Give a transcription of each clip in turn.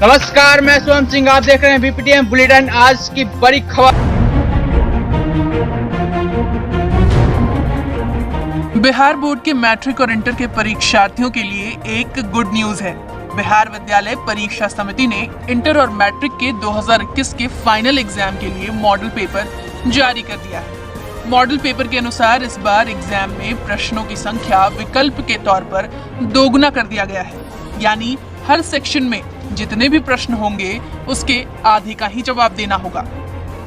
नमस्कार, मैं सोम सिंह, आप देख रहे हैं बीपीटीएम बुलेटिन। आज की बड़ी खबर। बिहार बोर्ड के मैट्रिक और इंटर के परीक्षार्थियों के लिए एक गुड न्यूज है। बिहार विद्यालय परीक्षा समिति ने इंटर और मैट्रिक के 2021 के फाइनल एग्जाम के लिए मॉडल पेपर जारी कर दिया है। मॉडल पेपर के अनुसार इस बार एग्जाम में प्रश्नों की संख्या विकल्प के तौर पर दोगुना कर दिया गया है, यानी हर सेक्शन में जितने भी प्रश्न होंगे उसके आधे का ही जवाब देना होगा।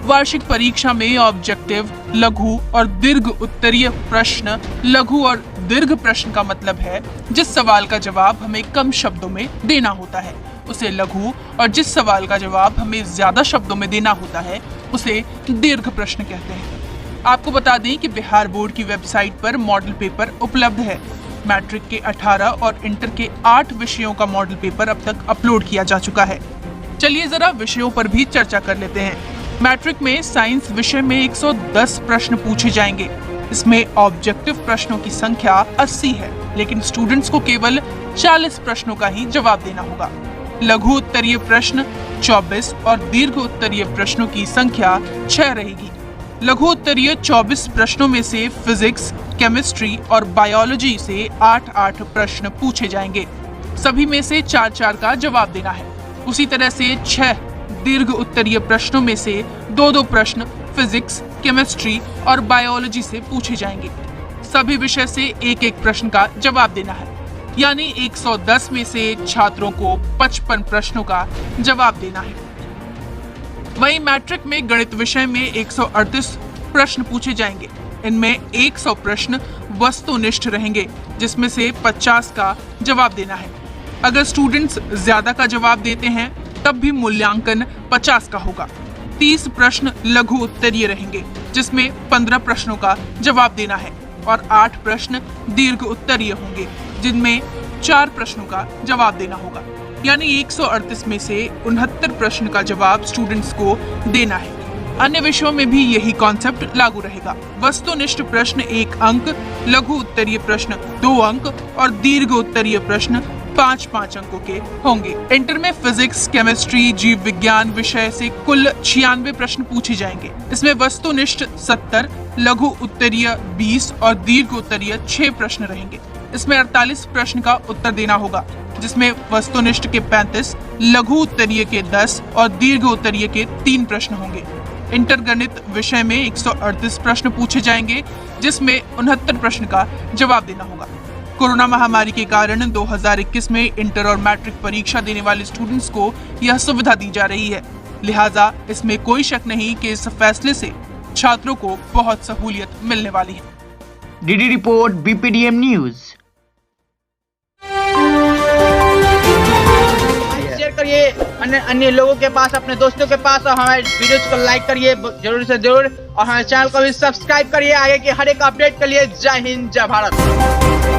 वार्षिक परीक्षा में ऑब्जेक्टिव, लघु और दीर्घ उत्तरीय प्रश्न। लघु और दीर्घ प्रश्न का मतलब है जिस सवाल का जवाब हमें कम शब्दों में देना होता है उसे लघु, और जिस सवाल का जवाब हमें ज्यादा शब्दों में देना होता है उसे दीर्घ प्रश्न कहते हैं। आपको बता दें कि बिहार बोर्ड की वेबसाइट पर मॉडल पेपर उपलब्ध है। मैट्रिक के 18 और इंटर के 8 विषयों का मॉडल पेपर अब तक अपलोड किया जा चुका है। चलिए जरा विषयों पर भी चर्चा कर लेते हैं। मैट्रिक में साइंस विषय में 110 प्रश्न पूछे जाएंगे। इसमें ऑब्जेक्टिव प्रश्नों की संख्या 80 है, लेकिन स्टूडेंट्स को केवल 40 प्रश्नों का ही जवाब देना होगा। लघु उत्तरीय प्रश्न 24 और दीर्घ उत्तरीय प्रश्नों की संख्या 6 रहेगी। लघु उत्तरीय 24 प्रश्नों में से फिजिक्स, केमिस्ट्री और बायोलॉजी से 8-8 प्रश्न पूछे जाएंगे। सभी में से 4-4 का जवाब देना है। उसी तरह से 6 दीर्घ उत्तरीय प्रश्नों में से 2-2 प्रश्न फिजिक्स, केमिस्ट्री और बायोलॉजी से पूछे जाएंगे। सभी विषय से 1-1 प्रश्न का जवाब देना है, यानी 110 में से छात्रों को 55 प्रश्नों का जवाब देना है। वहीं मैट्रिक में गणित विषय में 138 प्रश्न पूछे जाएंगे। इनमें 100 प्रश्न वस्तुनिष्ठ रहेंगे, जिसमें से 50 का jawab देना है। अगर स्टूडेंट्स ज्यादा का जवाब देते हैं तब भी मूल्यांकन 50 का होगा। 30 प्रश्न लघु उत्तरीय रहेंगे, जिसमें 15 प्रश्नों का जवाब देना है, और 8 प्रश्न दीर्घ उत्तरीय होंगे, जिनमें 4 प्रश्नों का जवाब देना होगा। यानी 138 में से 69 प्रश्न का जवाब स्टूडेंट्स को देना है। अन्य विषयों में भी यही कॉन्सेप्ट लागू रहेगा। वस्तुनिष्ठ प्रश्न 1 अंक, लघु उत्तरीय प्रश्न 2 अंक और दीर्घ उत्तरीय प्रश्न 5-5 अंकों के होंगे। इंटर में फिजिक्स, केमिस्ट्री, जीव विज्ञान विषय से कुल 96 प्रश्न पूछे जाएंगे। इसमें वस्तुनिष्ठ 70, लघु उत्तरीय 20 और दीर्घ उत्तरीय 6 प्रश्न रहेंगे। इसमें 48 प्रश्न का उत्तर देना होगा, जिसमें वस्तुनिष्ठ के 35, लघु उत्तरीय के 10 और दीर्घ उत्तरीय के 3 प्रश्न होंगे। इंटर गणित विषय में 138 प्रश्न पूछे जाएंगे, जिसमें 69 प्रश्न का जवाब देना होगा। कोरोना महामारी के कारण 2021 में इंटर और मैट्रिक परीक्षा देने वाले स्टूडेंट्स को यह सुविधा दी जा रही है। लिहाजा इसमें कोई शक नहीं कि इस फैसले से छात्रों को बहुत सहूलियत मिलने वाली है। DD report, BPDM news. Share करिए अन्य लोगों के पास, अपने दोस्तों के पास, और हमारे वीडियोज को लाइक करिए जरूर से जरूर, और हमारे चैनल को भी सब्सक्राइब करिए आगे के हर एक अपडेट के लिए। जय हिंद, जय भारत।